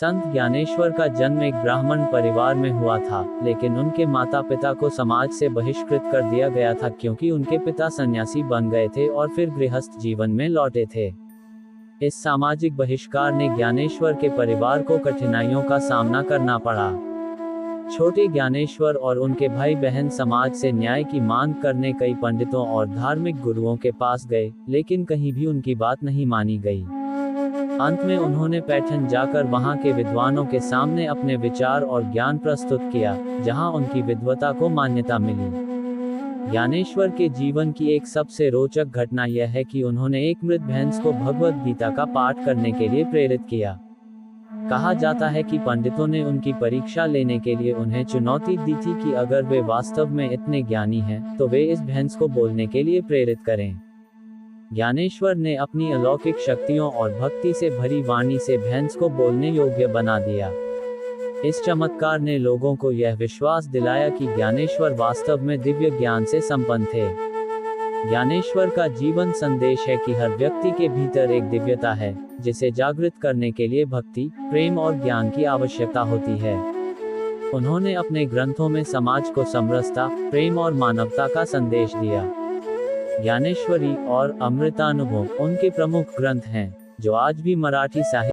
संत ज्ञानेश्वर का जन्म एक ब्राह्मण परिवार में हुआ था, लेकिन उनके माता पिता को समाज से बहिष्कृत कर दिया गया था क्योंकि उनके पिता सन्यासी बन गए थे और फिर गृहस्थ जीवन में लौटे थे। इस सामाजिक बहिष्कार ने ज्ञानेश्वर के परिवार को कठिनाइयों का सामना करना पड़ा। छोटे ज्ञानेश्वर और उनके भाई बहन समाज से न्याय की मांग करने कई पंडितों और धार्मिक गुरुओं के पास गए, लेकिन कहीं भी उनकी बात नहीं मानी गई। अंत में उन्होंने पैठन जाकर वहां के विद्वानों के सामने अपने विचार और ज्ञान प्रस्तुत किया, जहां उनकी विद्वता को मान्यता मिली। ज्ञानेश्वर के जीवन की एक सबसे रोचक घटना यह है कि उन्होंने एक मृत भैंस को भगवद गीता का पाठ करने के लिए प्रेरित किया। कहा जाता है कि पंडितों ने उनकी परीक्षा लेने के लिए उन्हें चुनौती दी थी कि अगर वे वास्तव में इतने ज्ञानी हैं, तो वे इस भैंस को बोलने के लिए प्रेरित करें। ज्ञानेश्वर ने अपनी अलौकिक शक्तियों और भक्ति से भरी वाणी से भैंस को बोलने योग्य बना दिया। इस चमत्कार ने लोगों को यह विश्वास दिलाया कि ज्ञानेश्वर वास्तव में दिव्य ज्ञान से संपन्न थे। ज्ञानेश्वर का जीवन संदेश है कि हर व्यक्ति के भीतर एक दिव्यता है, जिसे जागृत करने के लिए भक्ति, प्रेम और ज्ञान की आवश्यकता होती है। उन्होंने अपने ग्रंथों में समाज को समरसता, प्रेम और मानवता का संदेश दिया। ज्ञानेश्वरी और अमृतानुभव उनके प्रमुख ग्रंथ हैं, जो आज भी मराठी साहित्य